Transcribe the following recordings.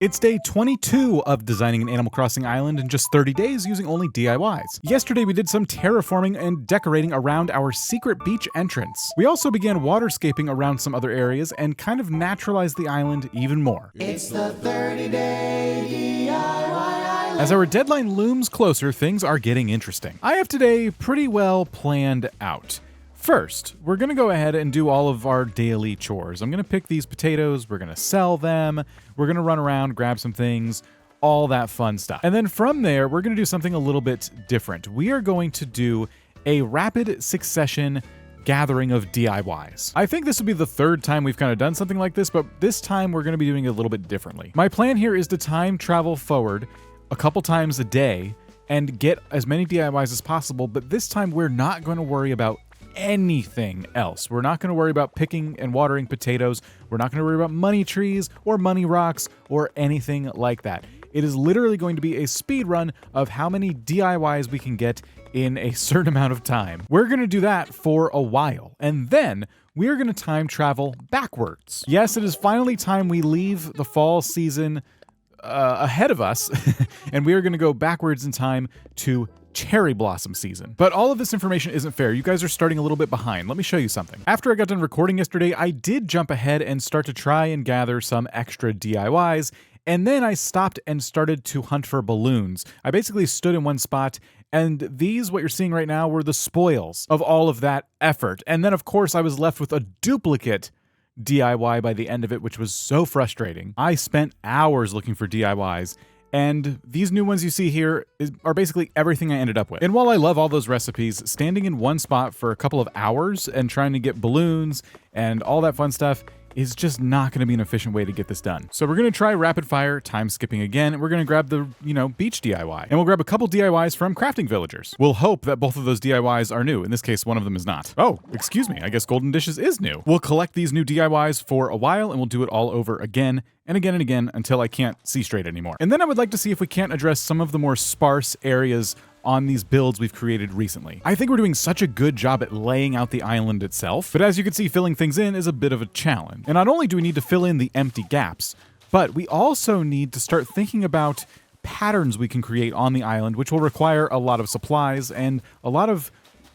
It's day 22 of designing an Animal Crossing island in just 30 days using only DIYs. Yesterday we did some terraforming and decorating around our secret beach entrance. We also began waterscaping around some other areas and kind of naturalized the island even more. It's the 30-day DIY island. As our deadline looms closer, things are getting interesting. I have today pretty well planned out. First, we're going to go ahead and do all of our daily chores. I'm going to pick these potatoes, we're going to sell them, we're going to run around, grab some things, all that fun stuff. And then from there, we're going to do something a little bit different. We are going to do a rapid succession gathering of DIYs. I think this will be the third time we've kind of done something like this, but this time we're going to be doing it a little bit differently. My plan here is to time travel forward a couple times a day and get as many DIYs as possible, but this time we're not going to worry about anything else. We're not going to worry about picking and watering potatoes. We're not going to worry about money trees or money rocks or anything like that. It is literally going to be a speed run of how many DIYs we can get in a certain amount of time. We're going to do that for a while, and then we're going to time travel backwards. Yes, it is finally time we leave the fall season ahead of us, and we are going to go backwards in time to cherry blossom season. But all of this information isn't fair. You guys are starting a little bit behind. Let me show you something. After I got done recording yesterday, I did jump ahead and start to try and gather some extra DIYs, and then I stopped and started to hunt for balloons. I basically stood in one spot, and these, what you're seeing right now, were the spoils of all of that effort. And then, of course, I was left with a duplicate DIY by the end of it, which was so frustrating. I spent hours looking for DIYs, and these new ones you see here are basically everything I ended up with. And while I love all those recipes, standing in one spot for a couple of hours and trying to get balloons and all that fun stuff is just not going to be an efficient way to get this done. So we're going to try rapid fire time skipping again, and we're going to grab the, beach DIY. And we'll grab a couple DIYs from crafting villagers. We'll hope that both of those DIYs are new. In this case, one of them is not. Oh, excuse me. I guess Golden Dishes is new. We'll collect these new DIYs for a while, and we'll do it all over again and again and again until I can't see straight anymore. And then I would like to see if we can't address some of the more sparse areas on these builds we've created recently. I think we're doing such a good job at laying out the island itself, but as you can see, filling things in is a bit of a challenge. And not only do we need to fill in the empty gaps, but we also need to start thinking about patterns we can create on the island, which will require a lot of supplies and a lot of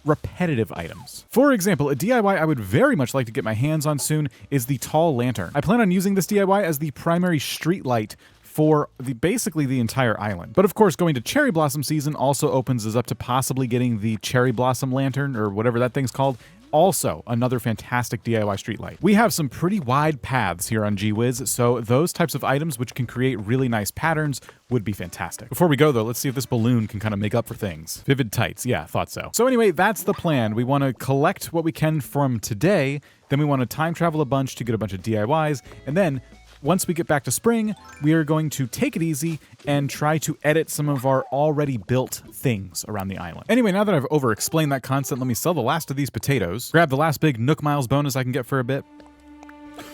repetitive items. For example, a DIY I would very much like to get my hands on soon is the tall lantern. I plan on using this DIY as the primary street light for basically the entire island. But of course, going to cherry blossom season also opens us up to possibly getting the cherry blossom lantern, or whatever that thing's called. Also, another fantastic DIY streetlight. We have some pretty wide paths here on GWiz, so those types of items which can create really nice patterns would be fantastic. Before we go though, let's see if this balloon can kind of make up for things. Vivid tights, yeah, thought so. So anyway, that's the plan. We want to collect what we can from today, then we want to time travel a bunch to get a bunch of DIYs, and then once we get back to spring, we are going to take it easy and try to edit some of our already built things around the island. Anyway, now that I've over-explained that concept, let me sell the last of these potatoes, grab the last big Nook Miles bonus I can get for a bit.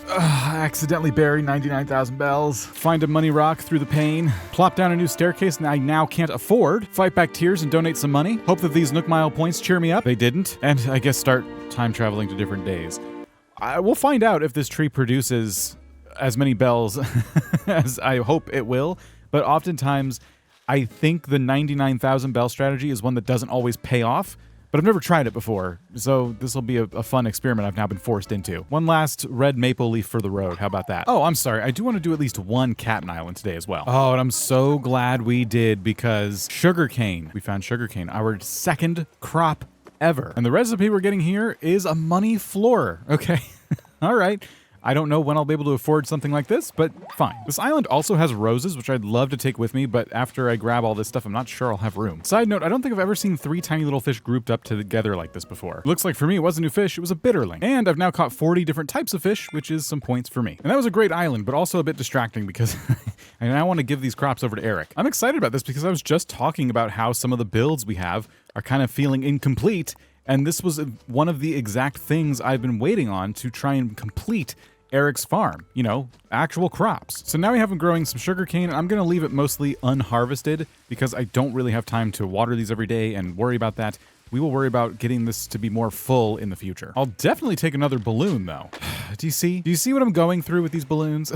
Accidentally bury 99,000 bells, find a money rock through the pain, plop down a new staircase I now can't afford, fight back tears and donate some money, hope that these Nook Mile points cheer me up. They didn't, and I guess start time traveling to different days. We'll find out if this tree produces as many bells as I hope it will, but oftentimes I think the 99,000 bell strategy is one that doesn't always pay off, but I've never tried it before, so this will be a fun experiment I've now been forced into. One last red maple leaf for the road, how about that? Oh, I'm sorry, I do want to do at least one Captain Island today as well. Oh, and I'm so glad we did, because sugarcane, we found sugarcane, our second crop ever. And the recipe we're getting here is a money floor, okay? All right. I don't know when I'll be able to afford something like this, but fine. This island also has roses, which I'd love to take with me, but after I grab all this stuff, I'm not sure I'll have room. Side note, I don't think I've ever seen 3 tiny little fish grouped up together like this before. Looks like for me, it wasn't a new fish, it was a bitterling. And I've now caught 40 different types of fish, which is some points for me. And that was a great island, but also a bit distracting because I now want to give these crops over to Eric. I'm excited about this because I was just talking about how some of the builds we have are kind of feeling incomplete, and this was one of the exact things I've been waiting on to try and complete Eric's farm, actual crops. So now we have him growing some sugarcane, and I'm going to leave it mostly unharvested because I don't really have time to water these every day and worry about that. We will worry about getting this to be more full in the future. I'll definitely take another balloon though. Do you see what I'm going through with these balloons?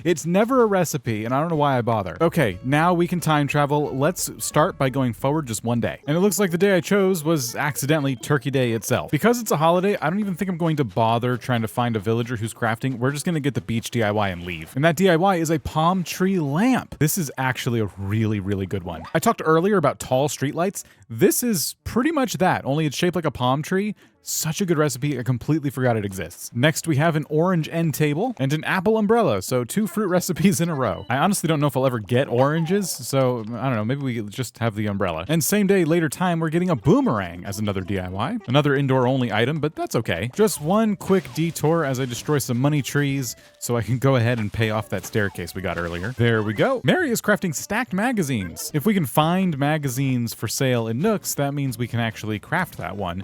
It's never a recipe, and I don't know why I bother. Okay, now we can time travel. Let's start by going forward just one day. And it looks like the day I chose was accidentally Turkey Day itself. Because it's a holiday, I don't even think I'm going to bother trying to find a villager who's crafting. We're just gonna get the beach DIY and leave. And that DIY is a palm tree lamp. This is actually a really, really good one. I talked earlier about tall streetlights. This is pretty much that, only it's shaped like a palm tree. Such a good recipe, I completely forgot it exists. Next, we have an orange end table and an apple umbrella, so 2 fruit recipes in a row. I honestly don't know if I'll ever get oranges, so I don't know, maybe we just have the umbrella. And same day, later time, we're getting a boomerang as another DIY. Another indoor-only item, but that's okay. Just one quick detour as I destroy some money trees so I can go ahead and pay off that staircase we got earlier. There we go. Mary is crafting stacked magazines. If we can find magazines for sale in Nooks, that means we can actually craft that one.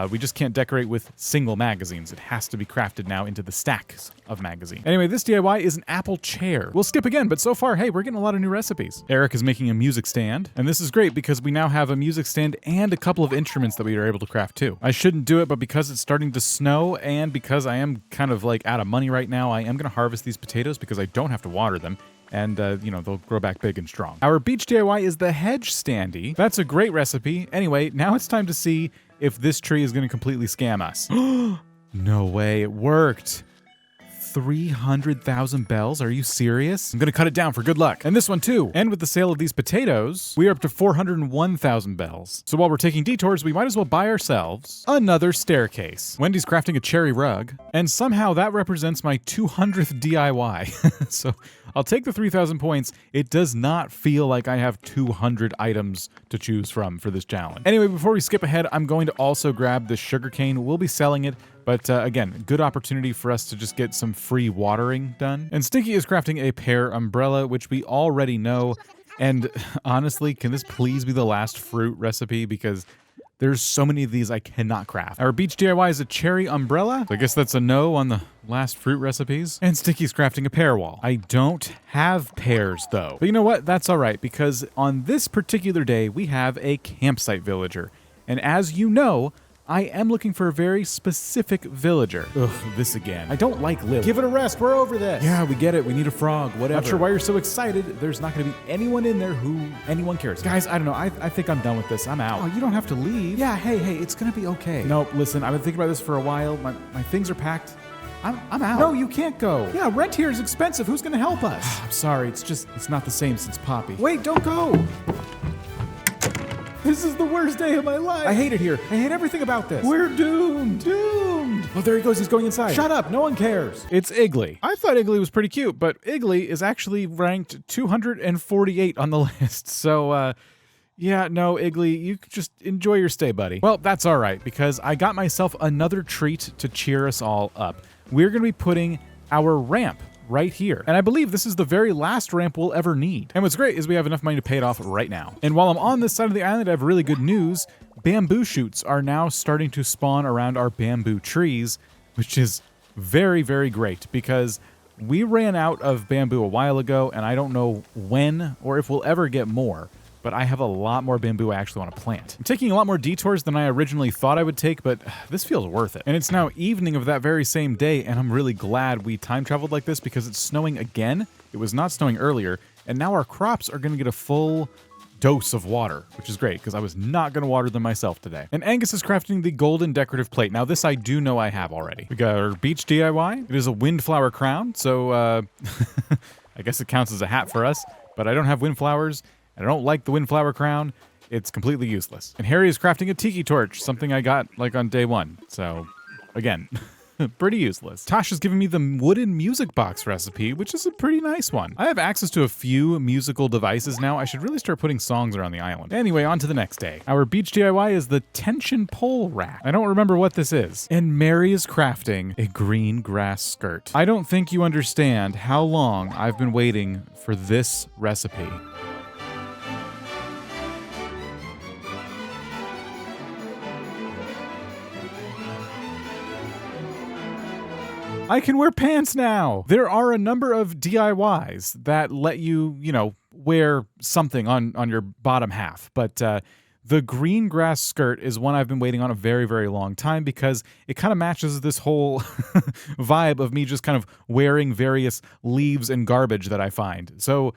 We just can't decorate with single magazines. It has to be crafted now into the stacks of magazine. Anyway, this DIY is an apple chair. We'll skip again, but so far, hey, we're getting a lot of new recipes. Eric is making a music stand, and this is great because we now have a music stand and a couple of instruments that we are able to craft too. I shouldn't do it, but because it's starting to snow and because I am kind of like out of money right now, I am gonna harvest these potatoes because I don't have to water them. And, they'll grow back big and strong. Our beach DIY is the hedge standee. That's a great recipe. Anyway, now it's time to see if this tree is going to completely scam us. No way, it worked. 300,000 bells? Are you serious? I'm gonna cut it down for good luck. And this one too. And with the sale of these potatoes, we are up to 401,000 bells. So while we're taking detours, we might as well buy ourselves another staircase. Wendy's crafting a cherry rug, and somehow that represents my 200th DIY. So I'll take the 3,000 points. It does not feel like I have 200 items to choose from for this challenge. Anyway, before we skip ahead, I'm going to also grab the sugarcane. We'll be selling it. But again, good opportunity for us to just get some free watering done. And Stinky is crafting a pear umbrella, which we already know. And honestly, can this please be the last fruit recipe? Because there's so many of these I cannot craft. Our beach DIY is a cherry umbrella. So I guess that's a no on the last fruit recipes. And Stinky's crafting a pear wall. I don't have pears though. But you know what? That's all right, because on this particular day, we have a campsite villager. And as you know, I am looking for a very specific villager. Ugh, this again. I don't like Lily. Give it a rest, we're over this. Yeah, we get it. We need a frog, whatever. Not sure why you're so excited. There's not gonna be anyone in there who anyone cares. Guys, I don't know. I think I'm done with this. I'm out. Oh, you don't have to leave. Yeah, hey, it's gonna be okay. No, listen, I've been thinking about this for a while. My things are packed. I'm out. No, you can't go. Yeah, rent here is expensive. Who's gonna help us? I'm sorry. It's not the same since Poppy. Wait, don't go. This is the worst day of my life. I hate it here. I hate everything about this. We're doomed. Doomed. Oh, there he goes. He's going inside. Shut up. No one cares. It's Iggly. I thought Iggly was pretty cute, but Iggly is actually ranked 248 on the list. So, yeah, no, Iggly, you could just enjoy your stay, buddy. Well, that's all right, because I got myself another treat to cheer us all up. We're going to be putting our ramp right here. And I believe this is the very last ramp we'll ever need. And what's great is we have enough money to pay it off right now. And while I'm on this side of the island, I have really good news. Bamboo shoots are now starting to spawn around our bamboo trees, which is very, very great because we ran out of bamboo a while ago and I don't know when or if we'll ever get more. But I have a lot more bamboo I actually want to plant. I'm taking a lot more detours than I originally thought I would take, but this feels worth it. And it's now evening of that very same day, and I'm really glad we time traveled like this because it's snowing again. It was not snowing earlier, and now our crops are gonna get a full dose of water, which is great because I was not gonna water them myself today. And Angus is crafting the golden decorative plate. Now this I do know I have already. We got our beach DIY. It is a windflower crown, so I guess it counts as a hat for us, but I don't have windflowers. I don't like the windflower crown. It's completely useless. And Harry is crafting a tiki torch, something I got like on day one. So again, pretty useless. Tasha's giving me the wooden music box recipe, which is a pretty nice one. I have access to a few musical devices now. I should really start putting songs around the island. Anyway, on to the next day. Our beach DIY is the tension pole rack. I don't remember what this is. And Mary is crafting a green grass skirt. I don't think you understand how long I've been waiting for this recipe. I can wear pants now. There are a number of DIYs that let you, wear something on your bottom half. But The green grass skirt is one I've been waiting on a very, very long time because it kind of matches this whole vibe of me just kind of wearing various leaves and garbage that I find. So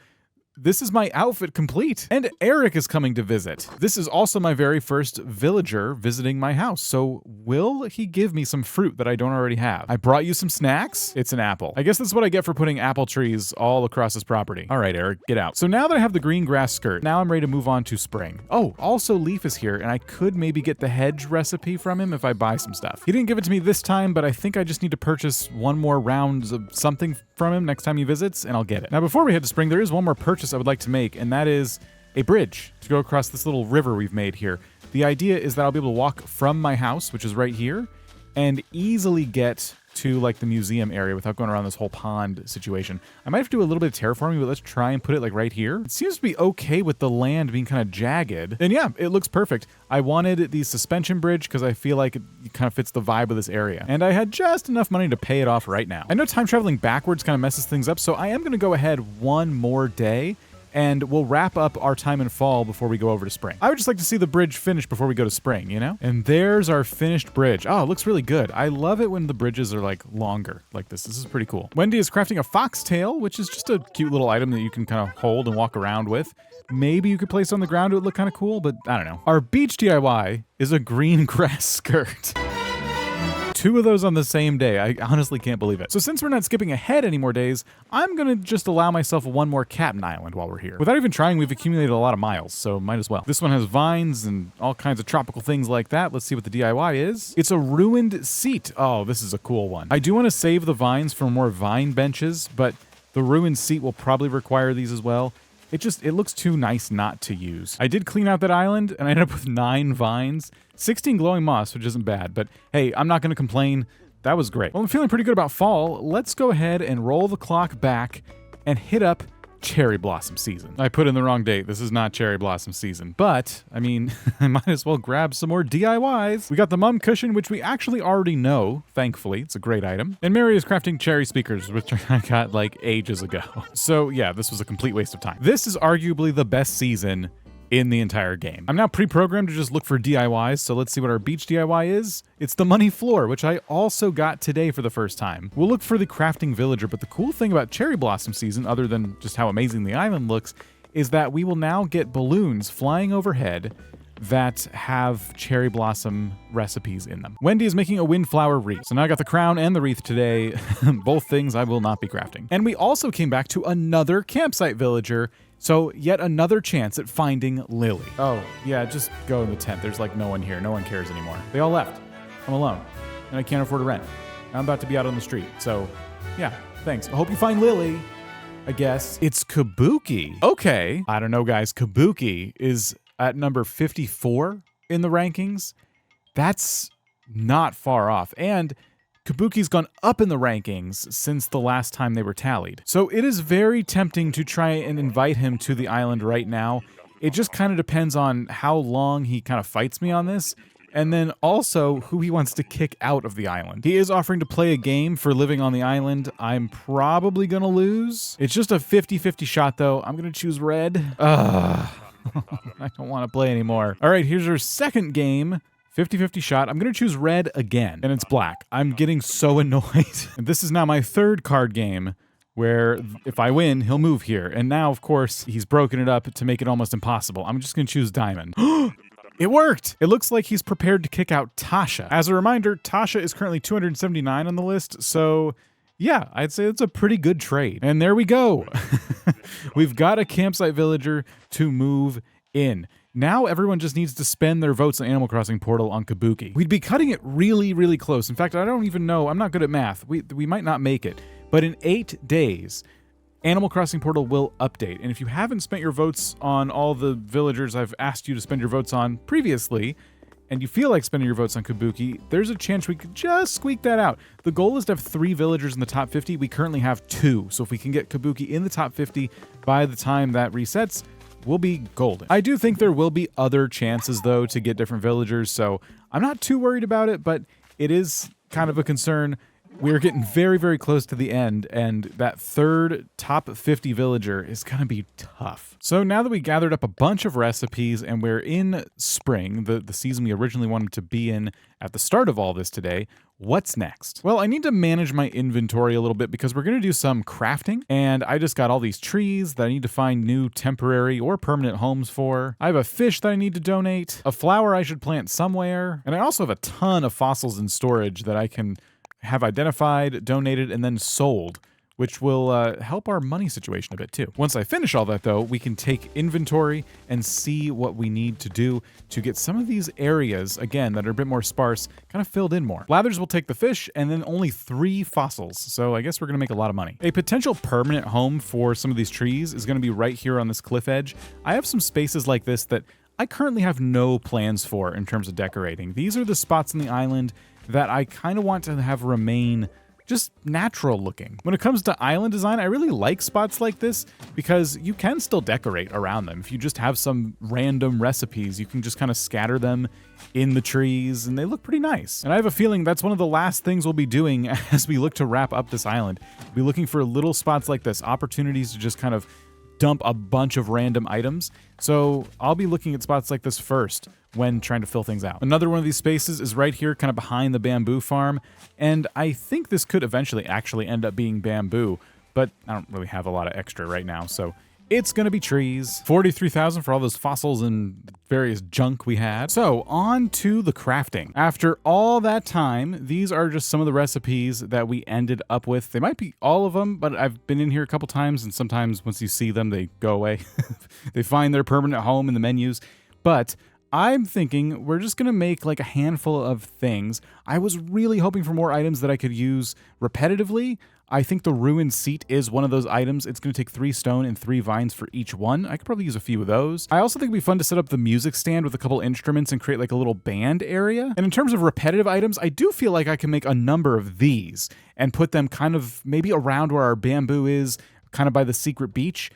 this is my outfit complete. And Eric is coming to visit. This is also my very first villager visiting my house. So will he give me some fruit that I don't already have? I brought you some snacks. It's an apple. I guess that's what I get for putting apple trees all across this property. All right, Eric, get out. So now that I have the green grass skirt, now I'm ready to move on to spring. Oh, also Leaf is here, and I could maybe get the hedge recipe from him if I buy some stuff. He didn't give it to me this time, but I think I just need to purchase one more round of something from him next time he visits, and I'll get it. Now, before we head to spring, there is one more purchase I would like to make, and that is a bridge to go across this little river we've made here. The idea is that I'll be able to walk from my house, which is right here, and easily get to like the museum area without going around this whole pond situation. I might have to do a little bit of terraforming, but let's try and put it like right here. It seems to be okay with the land being kind of jagged. And yeah, it looks perfect. I wanted the suspension bridge because I feel like it kind of fits the vibe of this area. And I had just enough money to pay it off right now. I know time traveling backwards kind of messes things up, so I am going to go ahead one more day and we'll wrap up our time in fall before we go over to spring. I would just like to see the bridge finished before we go to spring, you know? And there's our finished bridge. Oh, it looks really good. I love it when the bridges are like longer like this. This is pretty cool. Wendy is crafting a foxtail, which is just a cute little item that you can kind of hold and walk around with. Maybe you could place on the ground, it would look kind of cool, but I don't know. Our beach DIY is a green grass skirt. 2 of those on the same day. I honestly can't believe it. So since we're not skipping ahead any more days, I'm gonna just allow myself one more Captain Island while we're here. Without even trying, we've accumulated a lot of miles, so might as well. This one has vines and all kinds of tropical things like that. Let's see what the DIY is. It's a ruined seat. Oh, this is a cool one. I do want to save the vines for more vine benches, but the ruined seat will probably require these as well. It looks too nice not to use. I did clean out that island, and I ended up with 9 vines, 16 glowing moss, which isn't bad, but hey, I'm not gonna complain. That was great. Well, I'm feeling pretty good about fall. Let's go ahead and roll the clock back and hit up cherry blossom season. I put in the wrong date. This is not cherry blossom season, but I mean, I might as well grab some more DIYs. We got the mum cushion, which we actually already know, thankfully. It's a great item. And Mary is crafting cherry speakers, which I got like ages ago. So yeah, this was a complete waste of time. This is arguably the best season in the entire game. I'm now pre-programmed to just look for DIYs, so let's see what our beach DIY is. It's the money floor, which I also got today for the first time. We'll look for the crafting villager, but the cool thing about cherry blossom season, other than just how amazing the island looks, is that we will now get balloons flying overhead that have cherry blossom recipes in them. Wendy is making a windflower wreath. So now I got the crown and the wreath today, both things I will not be crafting. And we also came back to another campsite villager, so yet another chance at finding Lily. Oh, yeah, just go in the tent. There's like no one here. No one cares anymore. They all left. I'm alone, and I can't afford to rent. I'm about to be out on the street, so yeah, thanks. I hope you find Lily, I guess. It's Kabuki. Okay. I don't know, guys. Kabuki is at number 54 in the rankings. That's not far off. And Kabuki's gone up in the rankings since the last time they were tallied. So it is very tempting to try and invite him to the island right now. It just kind of depends on how long he kind of fights me on this, and then also who he wants to kick out of the island. He is offering to play a game for living on the island. I'm probably gonna lose. It's just a 50-50 shot though. I'm gonna choose red. I don't want to play anymore. All right, here's our second game. 50-50 shot. I'm going to choose red again, and it's black. I'm getting so annoyed. And this is now my third card game where if I win, he'll move here. And now, of course, he's broken it up to make it almost impossible. I'm just going to choose diamond. It worked! It looks like he's prepared to kick out Tasha. As a reminder, Tasha is currently 279 on the list, so yeah, I'd say it's a pretty good trade. And there we go. We've got a campsite villager to move in. Now everyone just needs to spend their votes on Animal Crossing Portal on Kabuki. We'd be cutting it really, really close. In fact, I don't even know. I'm not good at math. We might not make it. But in 8 days, Animal Crossing Portal will update. And if you haven't spent your votes on all the villagers I've asked you to spend your votes on previously, and you feel like spending your votes on Kabuki, there's a chance we could just squeak that out. The goal is to have 3 villagers in the top 50. We currently have 2. So if we can get Kabuki in the top 50 by the time that resets, we'll be golden. I do think there will be other chances, though, to get different villagers, so I'm not too worried about it, but it is kind of a concern. We're getting very, very close to the end, and that third top 50 villager is going to be tough. So now that we gathered up a bunch of recipes and we're in spring, the season we originally wanted to be in at the start of all this today, what's next? Well, I need to manage my inventory a little bit because we're going to do some crafting, and I just got all these trees that I need to find new temporary or permanent homes for. I have a fish that I need to donate, a flower I should plant somewhere, and I also have a ton of fossils in storage that I can have identified, donated, and then sold, which will help our money situation a bit too. Once I finish all that though, we can take inventory and see what we need to do to get some of these areas, again, that are a bit more sparse, kind of filled in more. Blathers will take the fish and then only 3 fossils, so I guess we're gonna make a lot of money. A potential permanent home for some of these trees is gonna be right here on this cliff edge. I have some spaces like this that I currently have no plans for in terms of decorating. These are the spots on the island that I kind of want to have remain just natural looking. When it comes to island design, I really like spots like this because you can still decorate around them. If you just have some random recipes, you can just kind of scatter them in the trees and they look pretty nice. And I have a feeling that's one of the last things we'll be doing as we look to wrap up this island. We'll be looking for little spots like this, opportunities to just kind of dump a bunch of random items. So I'll be looking at spots like this first when trying to fill things out. Another one of these spaces is right here, kind of behind the bamboo farm. And I think this could eventually actually end up being bamboo, but I don't really have a lot of extra right now. So it's gonna be trees. 43,000 for all those fossils and various junk we had. So on to the crafting. After all that time, these are just some of the recipes that we ended up with. They might be all of them, but I've been in here a couple times and sometimes once you see them, they go away. They find their permanent home in the menus. But I'm thinking we're just gonna make like a handful of things. I was really hoping for more items that I could use repetitively. I think the ruined seat is one of those items. It's gonna take 3 stone and 3 vines for each one. I could probably use a few of those. I also think it'd be fun to set up the music stand with a couple instruments and create like a little band area. And in terms of repetitive items, I do feel like I can make a number of these and put them kind of maybe around where our bamboo is, kind of by the secret beach.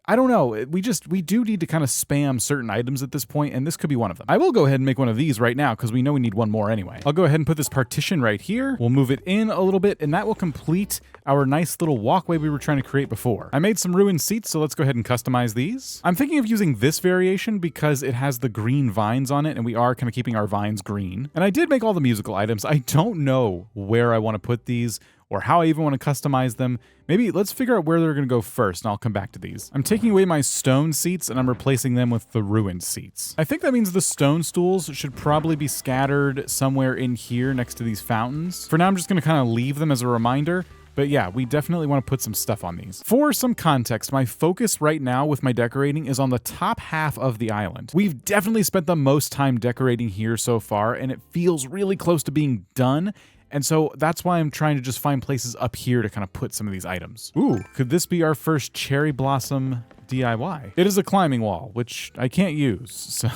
I don't know. We do need to kind of spam certain items at this point, and this could be one of them. I will go ahead and make one of these right now because we know we need one more anyway. I'll go ahead and put this partition right here. We'll move it in a little bit, and that will complete our nice little walkway we were trying to create before. I made some ruined seats, so let's go ahead and customize these. I'm thinking of using this variation because it has the green vines on it, and we are kind of keeping our vines green. And I did make all the musical items. I don't know where I want to put these or how I even want to customize them. Maybe let's figure out where they're going to go first, and I'll come back to these. I'm taking away my stone seats, and I'm replacing them with the ruined seats. I think that means the stone stools should probably be scattered somewhere in here next to these fountains. For now, I'm just going to kind of leave them as a reminder. But yeah, we definitely want to put some stuff on these. For some context, my focus right now with my decorating is on the top half of the island. We've definitely spent the most time decorating here so far, and it feels really close to being done. And so that's why I'm trying to just find places up here to kind of put some of these items. Ooh, could this be our first cherry blossom DIY? It is a climbing wall, which I can't use, so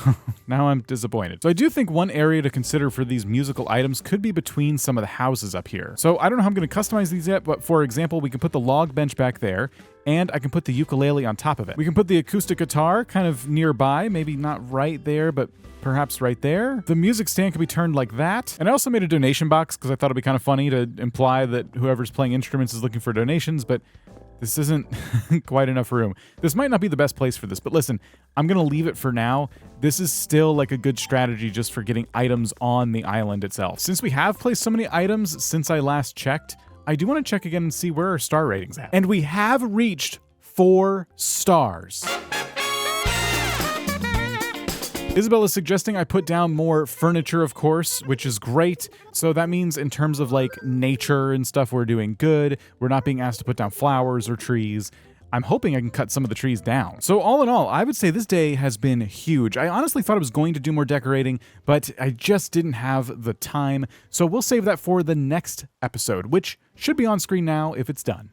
now I'm disappointed. So I do think one area to consider for these musical items could be between some of the houses up here. So I don't know how I'm going to customize these yet, but for example, we can put the log bench back there, and I can put the ukulele on top of it. We can put the acoustic guitar kind of nearby, maybe not right there, but perhaps right there. The music stand can be turned like that. And I also made a donation box because I thought it'd be kind of funny to imply that whoever's playing instruments is looking for donations, but this isn't quite enough room. This might not be the best place for this, but listen, I'm gonna leave it for now. This is still like a good strategy just for getting items on the island itself. Since we have placed so many items since I last checked, I do want to check again and see where our star rating's at. And we have reached 4 stars. Isabel is suggesting I put down more furniture, of course, which is great. So that means in terms of like nature and stuff, we're doing good. We're not being asked to put down flowers or trees. I'm hoping I can cut some of the trees down. So all in all, I would say this day has been huge. I honestly thought I was going to do more decorating, but I just didn't have the time. So we'll save that for the next episode, which should be on screen now if it's done.